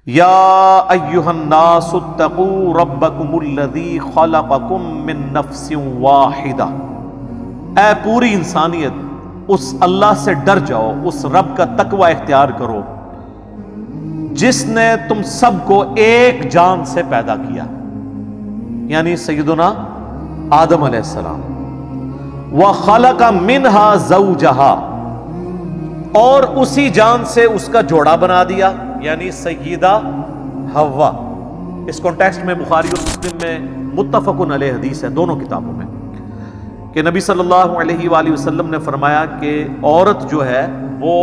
یا ایھا الناس اتقوا ربکم الذی خلقکم من نفس واحدہ، اے پوری انسانیت اس اللہ سے ڈر جاؤ، اس رب کا تقوی اختیار کرو جس نے تم سب کو ایک جان سے پیدا کیا، یعنی سیدنا آدم علیہ السلام، وَخَلَقَ مِنْهَا زَوْجَهَا، اور اسی جان سے اس کا جوڑا بنا دیا، یعنی سیدہ حوا۔ اس کانٹیکسٹ میں بخاری اور مسلم میں متفقن علیہ حدیث ہے، دونوں کتابوں میں، کہ نبی صلی اللہ علیہ وآلہ وسلم نے فرمایا کہ عورت جو ہے وہ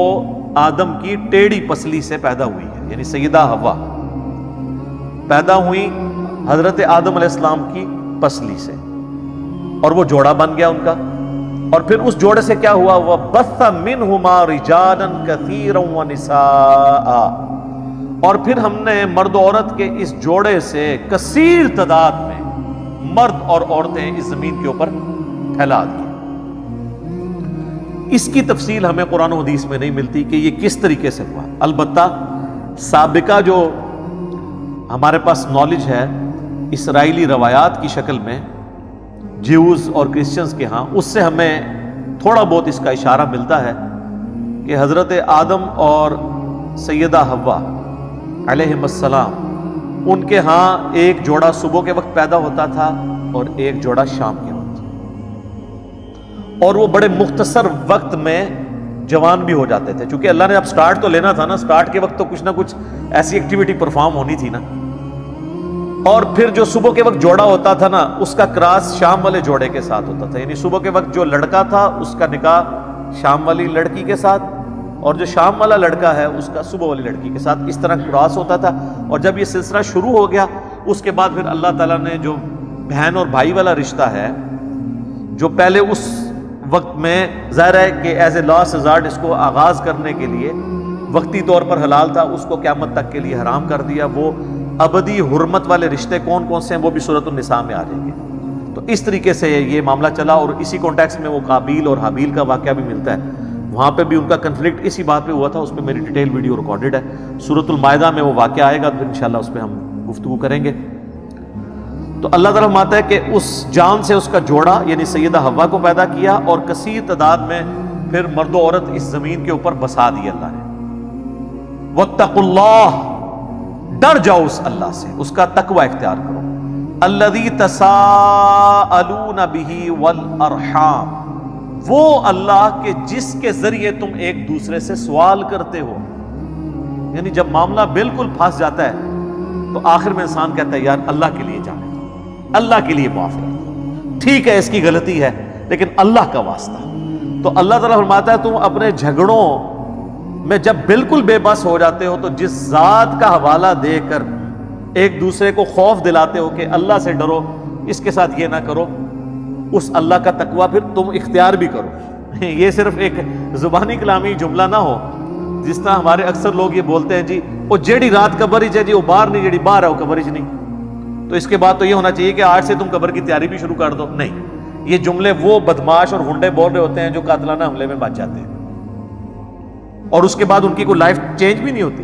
آدم کی ٹیڑھی پسلی سے پیدا ہوئی ہے، یعنی سیدہ حوا پیدا ہوئی حضرت آدم علیہ السلام کی پسلی سے، اور وہ جوڑا بن گیا ان کا، اور پھر اس جوڑے سے کیا ہوا، وَبَثَّ مِنْهُمَا رِجَالًا كَثِيرًا وَنِسَاءً، اور پھر ہم نے مرد و عورت کے اس جوڑے سے کثیر تعداد میں مرد اور عورتیں اس زمین کے اوپر پھیلا دی۔ اس کی تفصیل ہمیں قرآن و حدیث میں نہیں ملتی کہ یہ کس طریقے سے ہوا، البتہ سابقہ جو ہمارے پاس نالج ہے اسرائیلی روایات کی شکل میں جیوز اور کرسچنز کے ہاں، اس سے ہمیں تھوڑا بہت اس کا اشارہ ملتا ہے کہ حضرت آدم اور سیدہ حوا علیہم السلام، ان کے ہاں ایک جوڑا صبح کے وقت پیدا ہوتا تھا اور ایک جوڑا شام کے وقت، اور وہ بڑے مختصر وقت میں جوان بھی ہو جاتے تھے، چونکہ اللہ نے اب سٹارٹ تو لینا تھا نا، سٹارٹ کے وقت تو کچھ نہ کچھ ایسی ایکٹیویٹی پرفارم ہونی تھی نا، اور پھر جو صبح کے وقت جوڑا ہوتا تھا نا، اس کا کراس شام والے جوڑے کے ساتھ ہوتا تھا، یعنی صبح کے وقت جو لڑکا تھا اس کا نکاح شام والی لڑکی کے ساتھ، اور جو شام والا لڑکا ہے اس کا صبح والی لڑکی کے ساتھ، اس طرح کراس ہوتا تھا۔ اور جب یہ سلسلہ شروع ہو گیا، اس کے بعد پھر اللہ تعالیٰ نے جو بہن اور بھائی والا رشتہ ہے، جو پہلے اس وقت میں ظاہر ہے کہ ایز اے لاسٹ ریزارٹ اس کو آغاز کرنے کے لیے وقتی طور پر حلال تھا، اس کو قیامت تک کے لیے حرام کر دیا۔ وہ ابدی حرمت والے رشتے کون کون سے ہیں وہ بھی سورۃ النساء میں آ جائیں گے۔ تو اس طریقے سے یہ معاملہ چلا، اور اسی کانٹیکس میں وہ قابیل اور حابیل کا واقعہ بھی ملتا ہے، وہاں پہ بھی ان کا کنفلکٹ اسی بات پہ ہوا تھا، اس پہ میری ڈیٹیل ویڈیو ریکارڈڈ ہے، سورۃ المائدہ میں وہ واقعہ آئے گا، تو انشاءاللہ اس پہ ہم گفتگو کریں گے۔ تو اللہ تعالیٰ فرماتا ہے کہ اس جان سے اس کا جوڑا یعنی سیدہ حوا کو پیدا کیا، اور کثیر تعداد میں پھر مرد و عورت اس زمین کے اوپر بسا دی اللہ نے۔ واتقوا اللہ، ڈر جاؤ اس اللہ سے، اس کا تقوی اختیار کرو۔ الذی تساءلون بہ والارحام، وہ اللہ کے جس کے ذریعے تم ایک دوسرے سے سوال کرتے ہو، یعنی جب معاملہ بالکل پھنس جاتا ہے تو آخر میں انسان کہتا ہے یار اللہ کے لیے جانے دو، اللہ کے لیے معاف کر دو، ٹھیک ہے اس کی غلطی ہے لیکن اللہ کا واسطہ۔ تو اللہ تعالیٰ فرماتا ہے تم اپنے جھگڑوں میں جب بالکل بے بس ہو جاتے ہو تو جس ذات کا حوالہ دے کر ایک دوسرے کو خوف دلاتے ہو کہ اللہ سے ڈرو، اس کے ساتھ یہ نہ کرو، اس اللہ کا تقوی پھر تم اختیار بھی کرو۔ یہ صرف ایک زبانی کلامی جملہ نہ ہو، جس طرح ہمارے اکثر لوگ یہ بولتے ہیں جی وہ جیڑی رات قبر ہی جی وہ باہر نہیں، جیڑی باہر ہے وہ قبر ہی نہیں، تو اس کے بعد تو یہ ہونا چاہیے کہ آج سے تم قبر کی تیاری بھی شروع کر دو۔ نہیں، یہ جملے وہ بدماش اور گنڈے بول رہے ہوتے ہیں جو قاتلانہ حملے میں بچ جاتے ہیں، اور اس کے بعد ان کی کوئی لائف چینج بھی نہیں ہوتی۔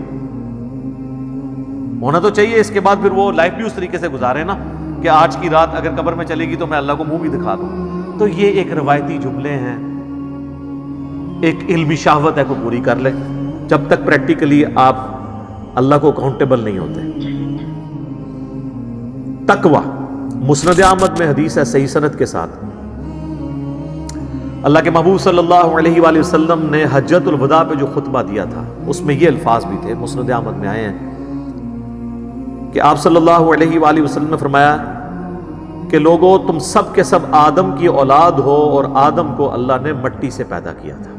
ہونا تو چاہیے اس کے بعد پھر وہ لائف بھی اس طریقے سے گزارے نا کہ آج کی رات اگر قبر میں چلے گی تو میں اللہ کو منہ بھی دکھا دوں۔ تو یہ ایک روایتی جملے ہیں، ایک علمی شہوت ہے کو پوری کر لے جب تک پریکٹیکلی آپ اللہ کو اکاؤنٹیبل نہیں ہوتے۔ تقوی مسند احمد میں حدیث ہے صحیح سند کے ساتھ، اللہ کے محبوب صلی اللہ علیہ وآلہ وسلم نے حجۃ الوداع پہ جو خطبہ دیا تھا اس میں یہ الفاظ بھی تھے، مسند احمد میں آئے ہیں کہ آپ صلی اللہ علیہ وآلہ وسلم نے فرمایا کہ لوگوں تم سب کے سب آدم کی اولاد ہو، اور آدم کو اللہ نے مٹی سے پیدا کیا تھا،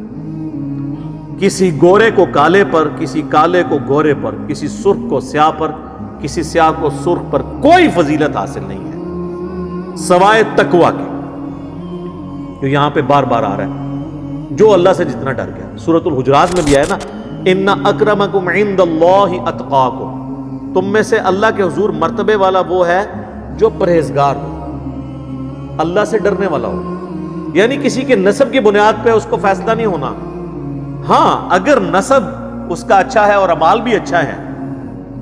کسی گورے کو کالے پر، کسی کالے کو گورے پر، کسی سرخ کو سیاہ پر، کسی سیاہ کو سرخ پر کوئی فضیلت حاصل نہیں ہے سوائے تقوی کے، جو یہاں پہ بار بار آ رہا ہے، جو اللہ سے جتنا ڈر گیا۔ سورۃ الحجرات میں بھی آیا نا، ان اکرمکم عند اللہ اتقاکم، تم میں سے اللہ کے حضور مرتبے والا وہ ہے جو پرہیزگار ہو، اللہ سے ڈرنے والا ہو، یعنی کسی کے نسب کی بنیاد پہ اس کو فیصلہ نہیں ہونا۔ ہاں اگر نسب اس کا اچھا ہے اور اعمال بھی اچھا ہے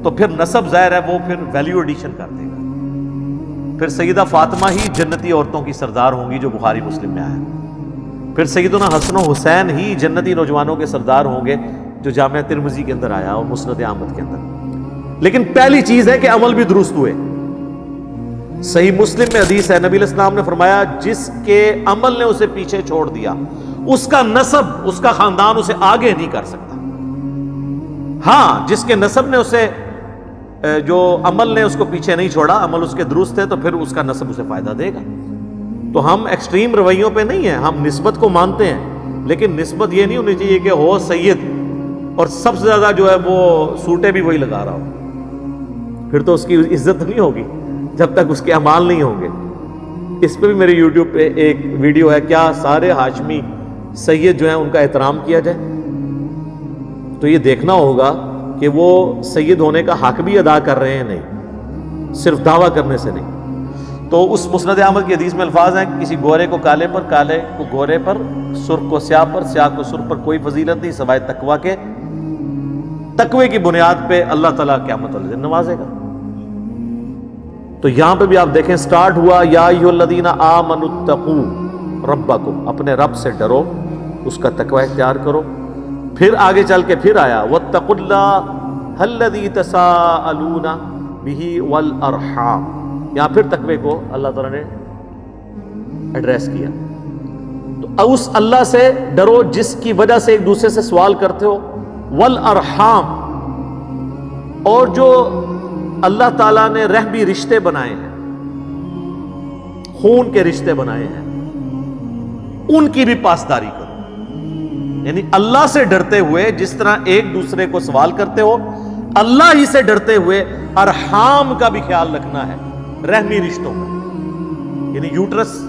تو پھر نسب ظاہر ہے وہ پھر ویلیو ایڈیشن کر دے گا. پھر سیدہ فاطمہ ہی جنتی عورتوں کی سردار ہوں گی جو بخاری مسلم میں آیا. پھر سیدنا حسن و حسین ہی جنتی نوجوانوں کے سردار ہوں گے جو جامعہ ترمذی کے اندر آیا اور مسند احمد کے اندر. لیکن پہلی چیز ہے کہ عمل بھی درست ہوئے. صحیح مسلم میں حدیث ہے، نبی علیہ السلام نے فرمایا جس کے عمل نے اسے پیچھے چھوڑ دیا اس کا نسب، اس کا خاندان اسے آگے نہیں کر سکتا. ہاں جس کے نسب نے اسے، جو عمل نے اس کو پیچھے نہیں چھوڑا، عمل اس کے درست ہے، تو پھر اس کا نسب اسے فائدہ دے گا. تو ہم ایکسٹریم رویوں پہ نہیں ہیں، ہم نسبت کو مانتے ہیں، لیکن نسبت یہ نہیں ہونی چاہیے کہ ہو سید اور سب سے زیادہ جو ہے وہ سوٹیں بھی وہی لگا رہا ہو. پھر تو اس کی عزت نہیں ہوگی جب تک اس کے اعمال نہیں ہوں گے. اس پہ بھی میرے یوٹیوب پہ ایک ویڈیو ہے، کیا سارے ہاشمی سید جو ہیں ان کا احترام کیا جائے؟ تو یہ دیکھنا ہوگا کہ وہ سید ہونے کا حق بھی ادا کر رہے ہیں، نہیں صرف دعویٰ کرنے سے نہیں. تو اس مسند احمد کی حدیث میں الفاظ ہیں کہ کسی گورے کو کالے پر، کالے کو گورے پر، سرخ کو سیاہ پر، سیاہ کو سرخ پر کوئی فضیلت نہیں سوائے تقویٰ کے. تقوی کی بنیاد پہ اللہ تعالیٰ قیامت والے دن نوازے گا. تو یہاں پہ بھی آپ دیکھیں سٹارٹ ہوا یا ایھا الذین آمنوا اتقوا ربکم، اپنے رب سے ڈرو، اس کا تقوی اختیار کرو. پھر آگے چل کے پھر آیا واتقوا اللہ الذی تساءلون بہ والارحام. یہاں پھر تقوی کو اللہ تعالیٰ نے ایڈریس کیا. تو اس اللہ سے ڈرو جس کی وجہ سے ایک دوسرے سے سوال کرتے ہو. والارحام، اور جو اللہ تعالیٰ نے رحمی رشتے بنائے ہیں، خون کے رشتے بنائے ہیں، ان کی بھی پاسداری کرو. یعنی اللہ سے ڈرتے ہوئے جس طرح ایک دوسرے کو سوال کرتے ہو، اللہ ہی سے ڈرتے ہوئے ارحام کا بھی خیال رکھنا ہے، رحمی رشتوں کا. یعنی یوٹرس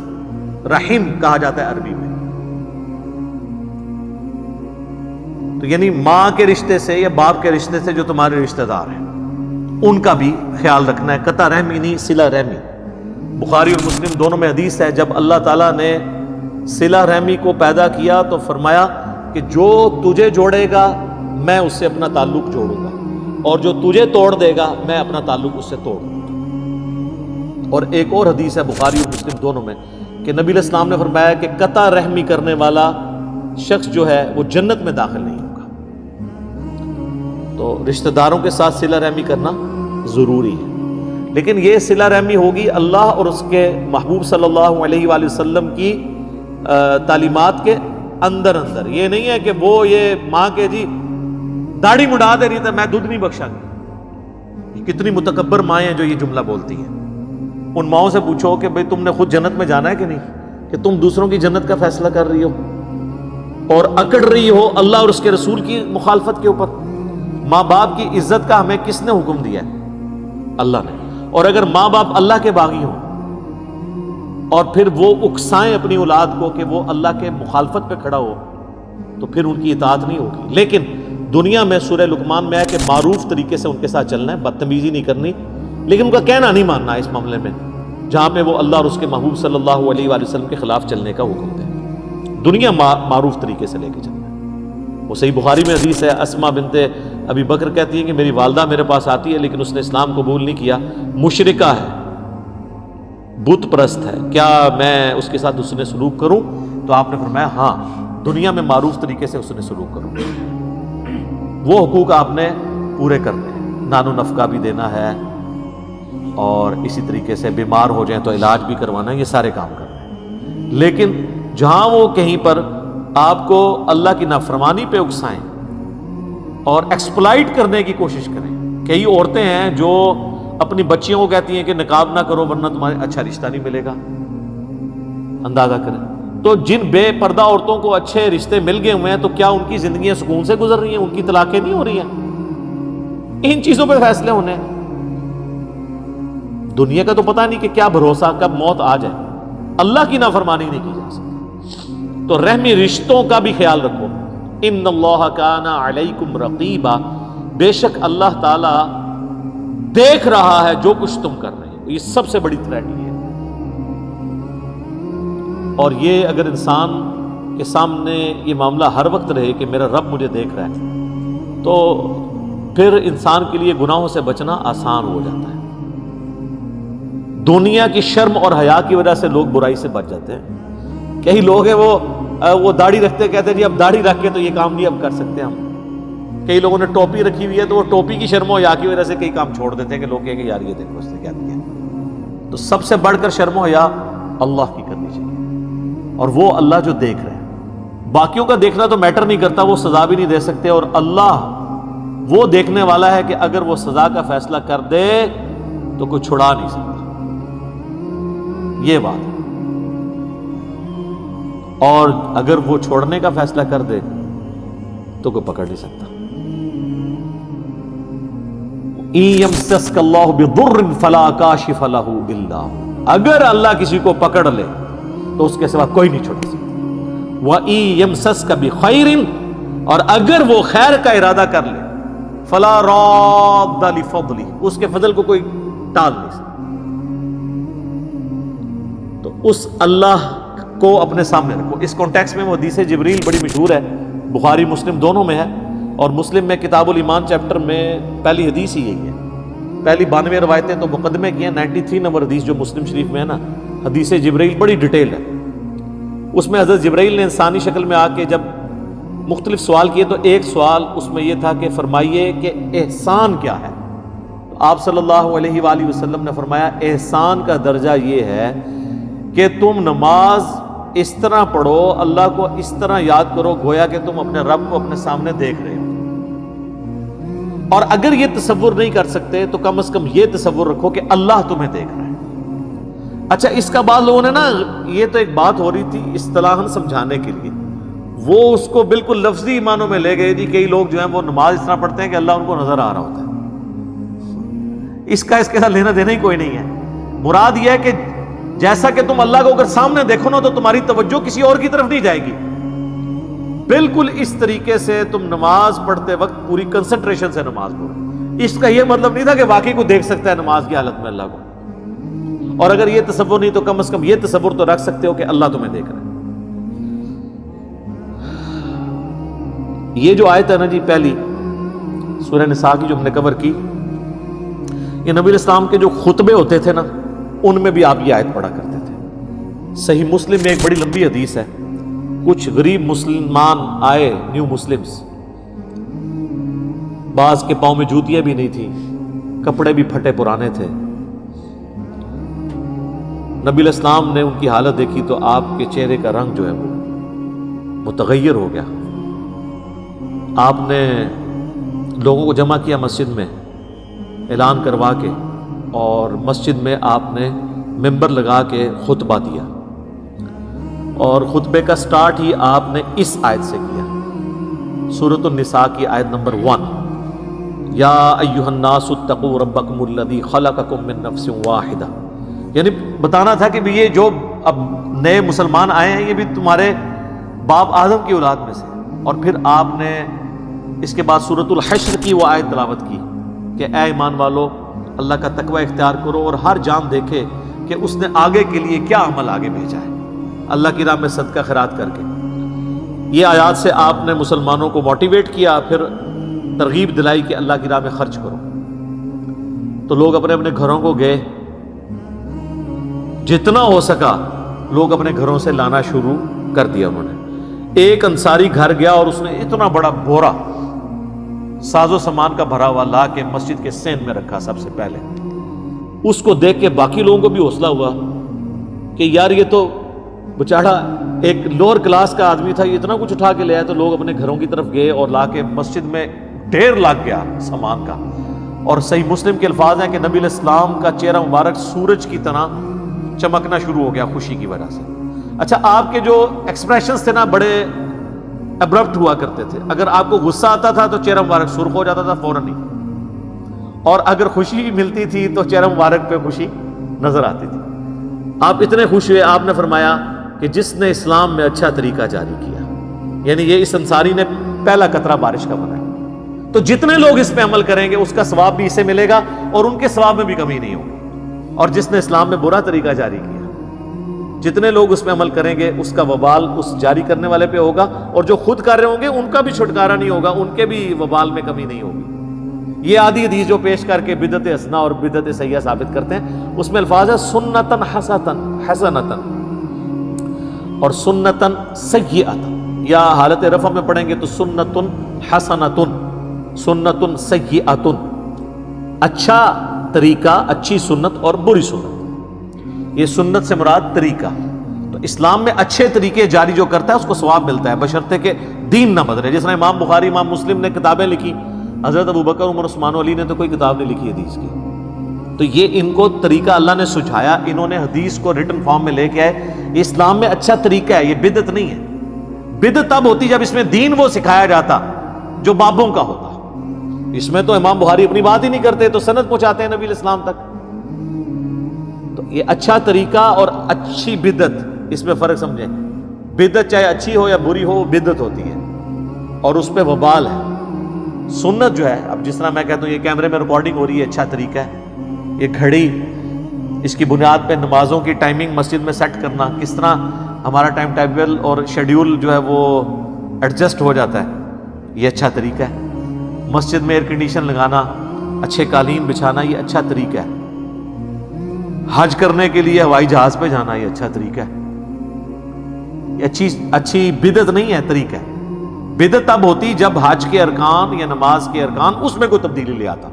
رحم کہا جاتا ہے عربی میں. تو یعنی ماں کے رشتے سے یا باپ کے رشتے سے جو تمہارے رشتہ دار ہیں ان کا بھی خیال رکھنا ہے. قطع رحمی نہیں، صلہ رحمی. بخاری اور مسلم دونوں میں حدیث ہے، جب اللہ تعالیٰ نے صلہ رحمی کو پیدا کیا تو فرمایا کہ جو تجھے جوڑے گا میں اس سے اپنا تعلق جوڑوں گا، اور جو تجھے توڑ دے گا میں اپنا تعلق اس سے توڑوں گا. اور ایک اور حدیث ہے بخاری اور مسلم دونوں میں کہ نبی علیہ السلام نے فرمایا کہ قطع رحمی کرنے والا شخص جو ہے وہ جنت میں داخل نہیں ہوگا. تو رشتہ داروں کے ساتھ صلہ رحمی کرنا ضروری ہے، لیکن یہ صلہ رحمی ہوگی اللہ اور اس کے محبوب صلی اللہ علیہ وآلہ وسلم کی تعلیمات کے اندر. یہ نہیں ہے کہ وہ یہ ماں کے جی داڑھی مڈا دے رہی تھا میں دودھ نہیں بخشا گی. کتنی متکبر مائیں ہیں جو یہ جملہ بولتی ہیں. ان ماؤں سے پوچھو کہ بھئی تم نے خود جنت میں جانا ہے کہ نہیں، کہ تم دوسروں کی جنت کا فیصلہ کر رہی ہو اور اکڑ رہی ہو اللہ اور اس کے رسول کی مخالفت کے اوپر. ماں باپ کی عزت کا ہمیں کس نے حکم دیا ہے؟ اللہ نے. اور اگر ماں باپ اللہ کے باغی ہوں اور پھر وہ اکسائیں اپنی اولاد کو کہ وہ اللہ کے مخالفت پہ کھڑا ہو تو پھر ان کی اطاعت نہیں ہوگی. لیکن دنیا میں سورہ لقمان میں ہے کہ معروف طریقے سے ان کے ساتھ چلنا ہے، بدتمیزی نہیں کرنی، لیکن ان کا کہنا نہیں ماننا اس معاملے میں جہاں پہ وہ اللہ اور اس کے محبوب صلی اللہ علیہ وآلہ وسلم کے خلاف چلنے کا حکم دے. دنیا معروف طریقے سے لے کے چلنا ہے. وہ صحیح بخاری میں حدیث ہے، اسماء بنت ابی بکر کہتی ہیں کہ میری والدہ میرے پاس آتی ہے لیکن اس نے اسلام قبول نہیں کیا، مشرکہ ہے، بت پرست ہے، کیا میں اس کے ساتھ حسن سلوک کروں؟ تو آپ نے فرمایا ہاں، دنیا میں معروف طریقے سے حسن سلوک کروں. وہ حقوق آپ نے پورے کرنے ہیں، نان و نفقہ بھی دینا ہے اور اسی طریقے سے بیمار ہو جائیں تو علاج بھی کروانا ہے، یہ سارے کام کرنے ہیں. لیکن جہاں وہ کہیں پر آپ کو اللہ کی نافرمانی پہ اکسائیں اور ایکسپلائٹ کرنے کی کوشش کریں. کئی عورتیں ہیں جو اپنی بچیوں کو کہتی ہیں کہ نقاب نہ کرو ورنہ تمہارے اچھا رشتہ نہیں ملے گا. اندازہ کریں. تو جن بے پردہ عورتوں کو اچھے رشتے مل گئے ہوئے ہیں تو کیا ان کی زندگیاں سکون سے گزر رہی ہیں؟ ان کی طلاقیں نہیں ہو رہی ہیں؟ ان چیزوں پہ فیصلے ہونے ہیں. دنیا کا تو پتہ نہیں کہ کیا بھروسہ کب موت آ جائے. اللہ کی نافرمانی نہیں کی جا سکتی. تو رحمی رشتوں کا بھی خیال رکھو. ان اللہ کان علیکم رقیبا، بے شک اللہ تعالی دیکھ رہا ہے جو کچھ تم کر رہے ہو. یہ سب سے بڑی تھریٹ ہے. اور یہ اگر انسان کے سامنے یہ معاملہ ہر وقت رہے کہ میرا رب مجھے دیکھ رہا ہے تو پھر انسان کے لیے گناہوں سے بچنا آسان ہو جاتا ہے. دنیا کی شرم اور حیا کی وجہ سے لوگ برائی سے بچ جاتے ہیں. کئی لوگ ہیں وہ داڑھی رکھتے کہتے ہیں جی اب داڑھی رکھ کے تو یہ کام نہیں اب کر سکتے ہم. کئی لوگوں نے ٹوپی رکھی ہوئی ہے تو وہ ٹوپی کی شرم و حیا کی وجہ سے کئی کام چھوڑ دیتے ہیں کہ لوگ کہیں کہ یار یہ دیکھو اس نے کیا کیا. تو سب سے بڑھ کر شرم و حیا اللہ کی کرنی چاہیے، اور وہ اللہ جو دیکھ رہے ہیں. باقیوں کا دیکھنا تو میٹر نہیں کرتا، وہ سزا بھی نہیں دے سکتے، اور اللہ وہ دیکھنے والا ہے کہ اگر وہ سزا کا فیصلہ کر دے تو کوئی چھڑا نہیں سکتا. یہ بات ہے. اور اگر وہ چھوڑنے کا فیصلہ کر دے تو کوئی پکڑ نہیں سکتا. يَمْسَسْكَ اللَّهُ بِضُرٍّ فَلَا كَاشِفَ لَهُ إِلَّا هُوَ، اگر اللہ کسی کو پکڑ لے تو اس کے سوا کوئی نہیں چھوڑ سکتا. وَإِن يَمْسَسْكَ بِخَيْرٍ، اور اگر وہ خیر کا ارادہ کر لے، فَلَا رَادَّ لِفَضْلِهِ، اس کے فضل کو کوئی ٹال نہیں سکتا. تو اس اللہ کو اپنے سامنے رکھو. اس کانٹیکس میں وہ حدیث جبریل بڑی مشہور ہے، بخاری مسلم دونوں میں ہے، اور مسلم میں کتاب الایمان چیپٹر میں پہلی حدیث ہی یہی ہے. پہلی 92 روایتیں تو مقدمے کی ہیں، 93 نمبر حدیث جو مسلم شریف میں ہے نا، حدیث جبریل بڑی ڈیٹیل ہے. اس میں حضرت جبریل نے انسانی شکل میں آ کے جب مختلف سوال کیے تو ایک سوال اس میں یہ تھا کہ فرمائیے کہ احسان کیا ہے. آپ صلی اللہ علیہ وآلہ وسلم نے فرمایا احسان کا درجہ یہ ہے کہ تم نماز اس طرح پڑھو، اللہ کو اس طرح یاد کرو گویا کہ تم اپنے رب کو اپنے سامنے دیکھ رہے ہو. اور اگر یہ تصور نہیں کر سکتے تو کم از کم یہ تصور رکھو کہ اللہ تمہیں دیکھ رہا ہے. اچھا، اس کا بعض لوگوں نے نا، یہ تو ایک بات ہو رہی تھی اصطلاحاً سمجھانے کے لیے، وہ اس کو بالکل لفظی معنوں میں لے گئے. جی کئی لوگ جو ہیں وہ نماز اس طرح پڑھتے ہیں کہ اللہ ان کو نظر آ رہا ہوتا ہے. اس کے ساتھ لینا دینا ہی کوئی نہیں ہے. مراد یہ ہے کہ جیسا کہ تم اللہ کو اگر سامنے دیکھو نا تو تمہاری توجہ کسی اور کی طرف نہیں جائے گی. بالکل اس طریقے سے تم نماز پڑھتے وقت پوری کنسنٹریشن سے نماز پڑھو. اس کا یہ مطلب نہیں تھا کہ واقعی کو دیکھ سکتا ہے نماز کی حالت میں اللہ کو، اور اگر یہ تصور نہیں تو کم از کم یہ تصور تو رکھ سکتے ہو کہ اللہ تمہیں دیکھ رہا ہے. یہ جو آیت ہے نا جی پہلی سورہ نساء کی جو ہم نے کور کی، یہ نبی الاسلام کے جو خطبے ہوتے تھے نا ان میں بھی آپ یہ آیت پڑھا کرتے تھے. صحیح مسلم میں ایک بڑی لمبی حدیث ہے. کچھ غریب مسلمان آئے، نیو مسلمز، بعض کے پاؤں میں جوتیاں بھی نہیں تھیں، کپڑے بھی پھٹے پرانے تھے. نبی الاسلام نے ان کی حالت دیکھی تو آپ کے چہرے کا رنگ جو ہے وہ متغیر ہو گیا. آپ نے لوگوں کو جمع کیا مسجد میں، اعلان کروا کے، اور مسجد میں آپ نے ممبر لگا کے خطبہ دیا، اور خطبے کا سٹارٹ ہی آپ نے اس آیت سے کیا، سورۃ النساء کی آیت نمبر 1، یا ایھا الناس اتقوا ربکم الذی خلقکم من نفس واحدہ. یعنی بتانا تھا کہ بھی یہ جو اب نئے مسلمان آئے ہیں یہ بھی تمہارے باپ آدم کی اولاد میں سے. اور پھر آپ نے اس کے بعد سورۃ الحشر کی وہ آیت تلاوت کی کہ اے ایمان والو اللہ کا تقوی اختیار کرو اور ہر جان دیکھے کہ اس نے آگے کے لیے کیا عمل آگے بھیجا ہے، اللہ کی راہ میں صدقہ خیرات کر کے. یہ آیات سے آپ نے مسلمانوں کو موٹیویٹ کیا، پھر ترغیب دلائی کہ اللہ کی راہ میں خرچ کرو. تو لوگ اپنے اپنے گھروں کو گئے، جتنا ہو سکا لوگ اپنے گھروں سے لانا شروع کر دیا انہوں نے. ایک انصاری گھر گیا اور اس نے اتنا بڑا بورا ساز و سامان کا بھرا ہوا لا کے مسجد کے سین میں رکھا سب سے پہلے. اس کو دیکھ کے باقی لوگوں کو بھی حوصلہ ہوا کہ یار یہ تو بچاڑا ایک لوور کلاس کا آدمی تھا، یہ اتنا کچھ اٹھا کے لے آیا. تو لوگ اپنے گھروں کی طرف گئے اور لا کے مسجد میں ڈھیر لگ گیا سامان کا. اور صحیح مسلم کے الفاظ ہیں کہ نبی علیہ السلام کا چہرہ مبارک سورج کی طرح چمکنا شروع ہو گیا خوشی کی وجہ سے. اچھا، آپ کے جو ایکسپریشنز تھے نا بڑے ابرپٹ ہوا کرتے تھے. اگر آپ کو غصہ آتا تھا تو چہرہ مبارک سرخ ہو جاتا تھا فوراً ہی، اور اگر خوشی ملتی تھی تو چہرہ مبارک پہ خوشی نظر آتی تھی. آپ اتنے خوش ہوئے، آپ نے فرمایا کہ جس نے اسلام میں اچھا طریقہ جاری کیا، یعنی یہ اس انصاری نے پہلا قطرہ بارش کا بنایا، تو جتنے لوگ اس پہ عمل کریں گے اس کا ثواب بھی اسے ملے گا اور ان کے ثواب میں بھی کمی نہیں ہوگی. اور جس نے اسلام میں برا طریقہ جاری کیا، جتنے لوگ اس پہ عمل کریں گے اس کا وبال اس جاری کرنے والے پہ ہوگا، اور جو خود کر رہے ہوں گے ان کا بھی چھٹکارا نہیں ہوگا، ان کے بھی وبال میں کمی نہیں ہوگی. یہ آدھی حدیث جو پیش کر کے بدعت حسنہ اور بدعت سیئہ ثابت کرتے ہیں، اس میں الفاظ ہے سنتن حسنتن اور سنتن سیئتن، یا حالت رفع میں پڑھیں گے تو سنتن حسنتن، سنتن سیئتن، اچھا طریقہ، اچھی سنت اور بری سنت۔ یہ سنت سے مراد طریقہ، تو اسلام میں اچھے طریقے جاری جو کرتا ہے اس کو ثواب ملتا ہے، بشرطے کہ دین نہ بدلے۔ جس طرح امام بخاری، امام مسلم نے کتابیں لکھی، حضرت ابوبکر، عمر، عثمان و علی نے تو کوئی کتاب نہیں لکھی حدیث کی، تو یہ ان کو طریقہ اللہ نے سجھایا، انہوں نے حدیث کو ریٹن فارم میں لے کے آئے۔ اسلام میں اچھا طریقہ ہے، یہ بدعت نہیں ہے۔ بدعت تب ہوتی جب اس میں دین وہ سکھایا جاتا جو بابوں کا ہوتا۔ اس میں تو امام بخاری اپنی بات ہی نہیں کرتے، تو سند پہنچاتے ہیں نبی الاسلام تک۔ تو یہ اچھا طریقہ اور اچھی بدعت، اس میں فرق سمجھیں۔ بدعت چاہے اچھی ہو یا بری ہو، بدعت ہوتی ہے اور اس پہ وبال ہے۔ سنت جو ہے، اب جس طرح میں کہتا ہوں یہ کیمرے میں ریکارڈنگ ہو رہی ہے، اچھا طریقہ ہے۔ یہ گھڑی، اس کی بنیاد پہ نمازوں کی ٹائمنگ مسجد میں سیٹ کرنا، کس طرح ہمارا ٹائم ٹیبل اور شیڈیول جو ہے وہ ایڈجسٹ ہو جاتا ہے، یہ اچھا طریقہ ہے۔ مسجد میں ایئر کنڈیشن لگانا، اچھے قالین بچھانا، یہ اچھا طریقہ ہے۔ حج کرنے کے لیے ہوائی جہاز پہ جانا، یہ اچھا طریقہ ہے۔ یہ اچھی بدعت نہیں ہے، طریقہ ہے۔ بدعت تب ہوتی جب حج کے ارکان یا نماز کے ارکان اس میں کوئی تبدیلی لے آتا۔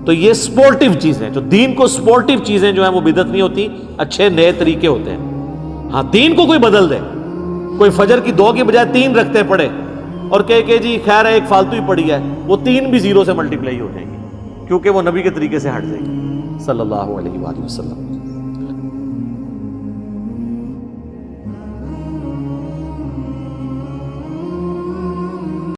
تو یہ سپورٹیو چیزیں، جو دین کو سپورٹیو چیزیں جو ہیں وہ بدعت نہیں ہوتی، اچھے نئے طریقے ہوتے ہیں۔ ہاں دین کو کوئی بدل دے، کوئی فجر کی 2 کی بجائے 3 رکھتے پڑے اور کہ جی خیر ہے ایک فالتو ہی پڑی ہے، وہ 3 بھی 0 سے ملٹیپلائی ہو جائیں گی، کیونکہ وہ نبی کے طریقے سے ہٹ جائے گی صلی اللہ علیہ وآلہ وسلم۔